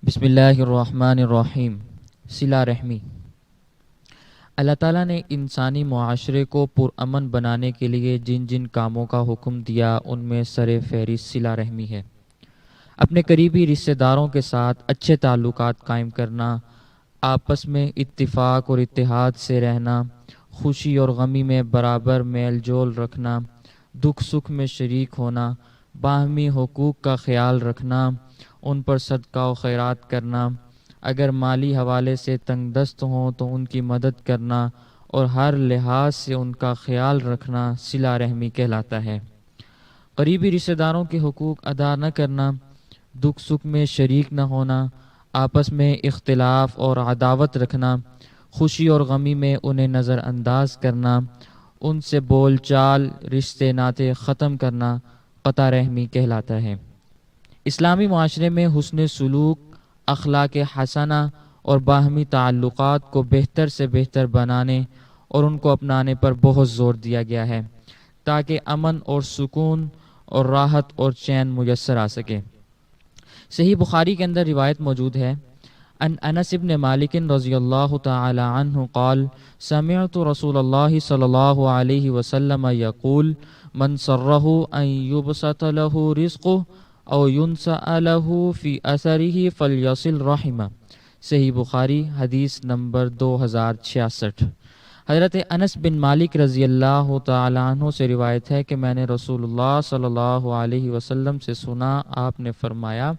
بسم اللہ الرحمن الرحیم۔ صلہ رحمی۔ اللہ تعالیٰ نے انسانی معاشرے کو پرامن بنانے کے لیے جن جن کاموں کا حکم دیا ان میں سر فہرست صلہ رحمی ہے۔ اپنے قریبی رشتہ داروں کے ساتھ اچھے تعلقات قائم کرنا، آپس میں اتفاق اور اتحاد سے رہنا، خوشی اور غمی میں برابر میل جول رکھنا، دکھ سکھ میں شریک ہونا، باہمی حقوق کا خیال رکھنا، ان پر صدقہ و خیرات کرنا، اگر مالی حوالے سے تنگ دست ہوں تو ان کی مدد کرنا اور ہر لحاظ سے ان کا خیال رکھنا صلہ رحمی کہلاتا ہے۔ قریبی رشتہ داروں کے حقوق ادا نہ کرنا، دکھ سکھ میں شریک نہ ہونا، آپس میں اختلاف اور عداوت رکھنا، خوشی اور غمی میں انہیں نظر انداز کرنا، ان سے بول چال رشتے ناطے ختم کرنا قطع رحمی کہلاتا ہے۔ اسلامی معاشرے میں حسن سلوک، اخلاق حسنہ اور باہمی تعلقات کو بہتر سے بہتر بنانے اور ان کو اپنانے پر بہت زور دیا گیا ہے تاکہ امن اور سکون اور راحت اور چین میسر آ سکے۔ صحیح بخاری کے اندر روایت موجود ہے، ان انس بن مالک رضی اللہ تعالی عنہ قال سمعت رسول اللہ صلی اللہ علیہ وسلم یقول من سرہ ان یبسط لہ رزقہ او ینسأ لہ فی اثرہ فلیصل رحمہ۔ صحیح بخاری حدیث نمبر 2066۔ حضرت انس بن مالک رضی اللہ تعالی عنہ سے روایت ہے کہ میں نے رسول اللہ صلی اللہ علیہ وسلم سے سنا، آپ نے فرمایا،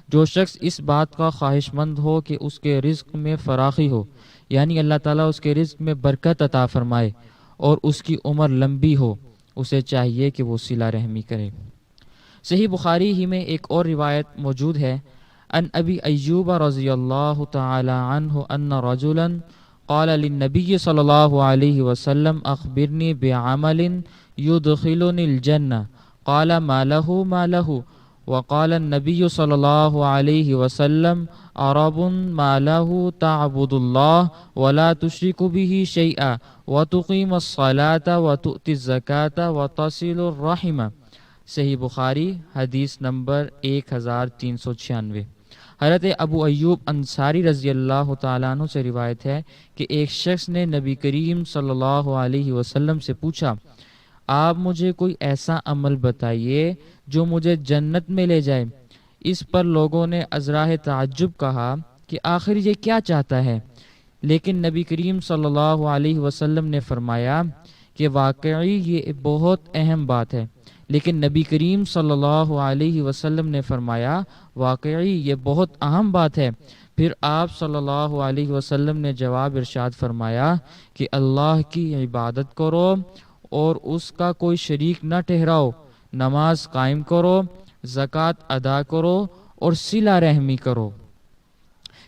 جو شخص اس بات کا خواہش مند ہو کہ اس کے رزق میں فراخی ہو، یعنی اللہ تعالیٰ اس کے رزق میں برکت عطا فرمائے اور اس کی عمر لمبی ہو، اسے چاہیے کہ وہ صلہ رحمی کرے۔ صحیح بخاری ہی میں ایک اور روایت موجود ہے، ان ابی ایوب رضی اللہ تعالی عنہ ان رجلا قال للنبی صلی اللہ علیہ وسلم اخبرنی بعمل يدخلني الجنہ قال ما له ما له وقال النبي صلى الله عليه وسلم عرب ما له تعبد الله ولا تشرك به شيئا وتقيم الصلاة وتؤتي الزكاة وتصل الرحم۔ صحیح بخاری حدیث نمبر 1396۔ حضرت ابو ایوب انصاری رضی اللہ تعالیٰ عنہ سے روایت ہے کہ ایک شخص نے نبی کریم صلی اللہ علیہ وسلم سے پوچھا، آپ مجھے کوئی ایسا عمل بتائیے جو مجھے جنت میں لے جائے۔ اس پر لوگوں نے ازراہ تعجب کہا کہ آخر یہ کیا چاہتا ہے، لیکن نبی کریم صلی اللہ علیہ وسلم نے فرمایا کہ واقعی یہ بہت اہم بات ہے، لیکن نبی کریم صلی اللہ علیہ وسلم نے فرمایا واقعی یہ بہت اہم بات ہے۔ پھر آپ صلی اللہ علیہ وسلم نے جواب ارشاد فرمایا کہ اللہ کی عبادت کرو اور اس کا کوئی شریک نہ ٹھہراؤ، نماز قائم کرو، زکوٰۃ ادا کرو اور صلہ رحمی کرو۔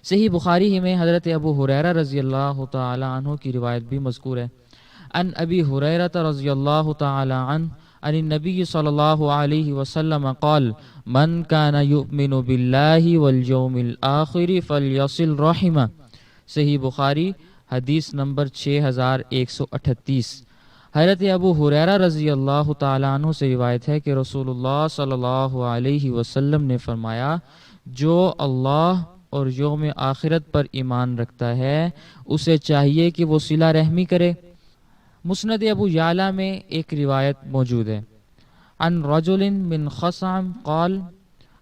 صحیح بخاری ہی میں حضرت ابو ہریرہ رضی اللہ تعالی عنہ کی روایت بھی مذکور ہے، ان ابی ہریرہ رضی اللہ تعالی عنہ عن النبی صلی اللہ علیہ وسلم قال من کان یؤمن باللہ والیوم الآخر فلیصل رحمہ۔ صحیح بخاری حدیث نمبر 6138۔ حضرت ابو ہریرہ رضی اللہ تعالیٰ عنہ سے روایت ہے کہ رسول اللہ صلی اللہ علیہ وسلم نے فرمایا، جو اللہ اور یوم آخرت پر ایمان رکھتا ہے اسے چاہیے کہ وہ صلہ رحمی کرے۔ مسند ابو یعلا میں ایک روایت موجود ہے، عن رجل من خثعم قال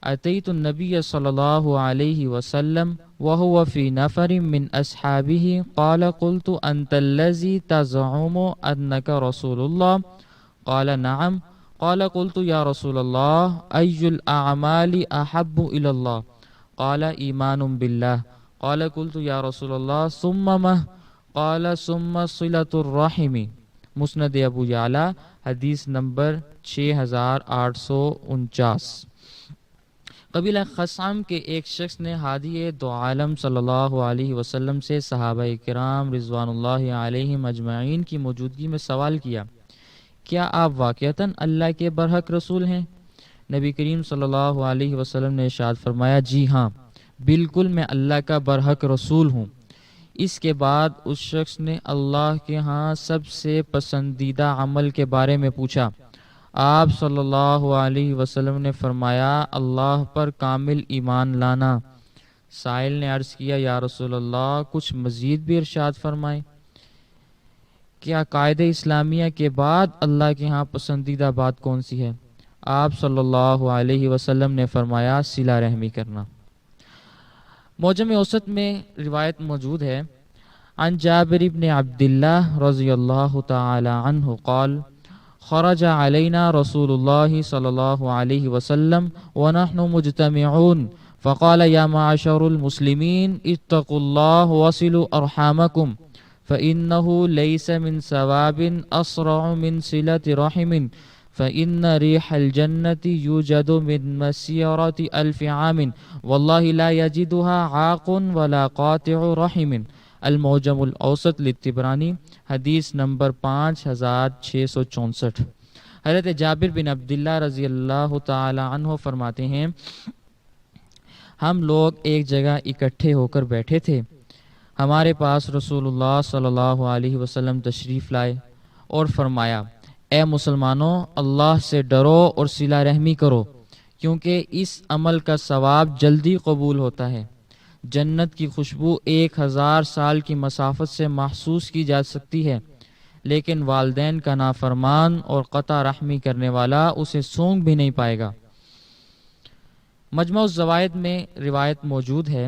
اتیت النبی صلی اللہ علیہ وسلم وهو في نفر من اصحابه قال قلت انت الذي تزعم انك رسول الله قال نعم قال قلت يا رسول الله اي الاعمال احب الى الله قال ایمان بالله قال قلت یا رسول اللہ ثم ما قال ثم صلة الرحم۔ مسند ابو یعلا حدیث نمبر 6849۔ قبیلہ خثعم کے ایک شخص نے ہادی دو عالم صلی اللہ علیہ وسلم سے صحابہ کرام رضوان اللہ علیہم اجمعین کی موجودگی میں سوال کیا، کیا آپ واقعتاً اللہ کے برحق رسول ہیں؟ نبی کریم صلی اللہ علیہ وسلم نے ارشاد فرمایا، جی ہاں بالکل میں اللہ کا برحق رسول ہوں۔ اس کے بعد اس شخص نے اللہ کے ہاں سب سے پسندیدہ عمل کے بارے میں پوچھا۔ آپ صلی اللہ علیہ وسلم نے فرمایا، اللہ پر کامل ایمان لانا، سائل نے عرض کیا یا رسول اللہ کچھ مزید بھی ارشاد فرمائیں، کیا قاعدہ اسلامیہ کے بعد اللہ کے ہاں پسندیدہ بات کون سی ہے؟ آپ صلی اللہ علیہ وسلم نے فرمایا صلہ رحمی کرنا۔ معجم اوسط میں روایت موجود ہے، عن جابر بن عبداللہ رضی اللہ تعالی عنہ قال خرج علينا رسول الله صلى الله عليه وسلم ونحن مجتمعون فقال يا معشر المسلمين اتقوا الله وصلوا أرحامكم فإنه ليس من ثواب أسرع من صلة رحم فإن ريح الجنة يوجد من مسيرة 1000 عام والله لا يجدها عاق ولا قاطع رحم۔ المعجم الاوسط للطبرانی، حدیث نمبر 5664۔ حضرت جابر بن عبداللہ رضی اللہ تعالی عنہ فرماتے ہیں، ہم لوگ ایک جگہ اکٹھے ہو کر بیٹھے تھے، ہمارے پاس رسول اللہ صلی اللہ علیہ وسلم تشریف لائے اور فرمایا اے مسلمانوں، اللہ سے ڈرو اور صلہ رحمی کرو، کیونکہ اس عمل کا ثواب جلدی قبول ہوتا ہے۔ جنت کی خوشبو 1000 سال کی مسافت سے محسوس کی جا سکتی ہے، لیکن والدین کا نافرمان اور قطع رحمی کرنے والا اسے سونگھ بھی نہیں پائے گا۔ مجمع الزوائد میں روایت موجود ہے،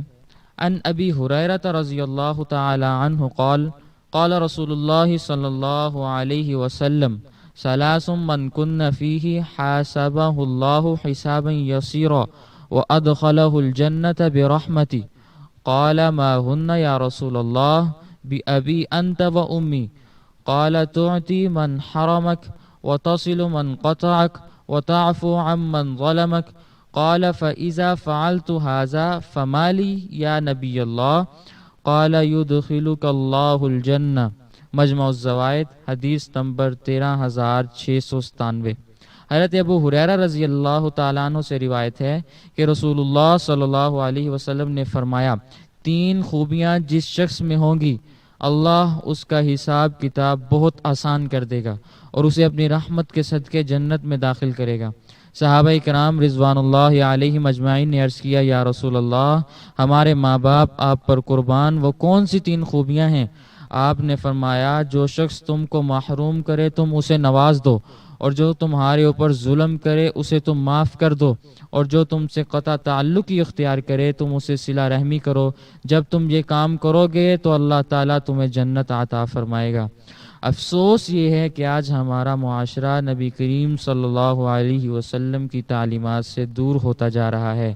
عن ابی ہریرہ رضی اللہ تعالی عنہ قال قال رسول اللہ صلی اللہ علیہ وسلم ثلاث من کن فیہ حاسبہ اللہ حسابا یسیرا وادخلہ الجنة برحمتی قال ما هن یا رسول اللہ بأبی انت و امی قال تعطی من حرمک وتصل من قطعک وتعفو عن من ظلمک قال فإذا فعلت هذا فما لي یا نبی اللہ قال يدخلك اللہ الجنہ۔ مجمع الزوائد، حدیث نمبر 13697۔ حضرت ابو ہریرہ رضی اللہ تعالیٰ عنہ سے روایت ہے کہ رسول اللہ صلی اللہ علیہ وسلم نے فرمایا 3 خوبیاں جس شخص میں ہوں گی اللہ اس کا حساب کتاب بہت آسان کر دے گا اور اسے اپنی رحمت کے صدقے جنت میں داخل کرے گا۔ صحابہ کرام رضوان اللہ علیہم اجمعین نے عرض کیا یا رسول اللہ ہمارے ماں باپ آپ پر قربان، وہ کون سی 3 خوبیاں ہیں؟ آپ نے فرمایا جو شخص تم کو محروم کرے تم اسے نواز دو، اور جو تمہارے اوپر ظلم کرے اسے تم معاف کر دو، اور جو تم سے قطع تعلق ہی اختیار کرے تم اسے صلہ رحمی کرو۔ جب تم یہ کام کرو گے تو اللہ تعالیٰ تمہیں جنت عطا فرمائے گا۔ افسوس یہ ہے کہ آج ہمارا معاشرہ نبی کریم صلی اللہ علیہ وسلم کی تعلیمات سے دور ہوتا جا رہا ہے۔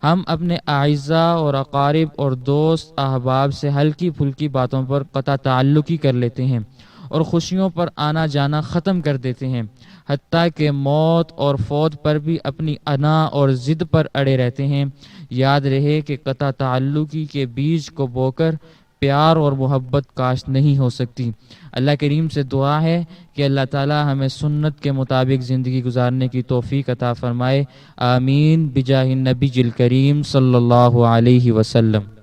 ہم اپنے اعزاء اور اقارب اور دوست احباب سے ہلکی پھلکی باتوں پر قطع تعلقی کر لیتے ہیں اور خوشیوں پر آنا جانا ختم کر دیتے ہیں، حتیٰ کہ موت اور فوت پر بھی اپنی انا اور ضد پر اڑے رہتے ہیں۔ یاد رہے کہ قطع تعلقی کے بیج کو بو کر پیار اور محبت کاشت نہیں ہو سکتی۔ اللہ کریم سے دعا ہے کہ اللہ تعالی ہمیں سنت کے مطابق زندگی گزارنے کی توفیق عطا فرمائے، آمین بجاہ النبی الکریم صلی اللہ علیہ وسلم۔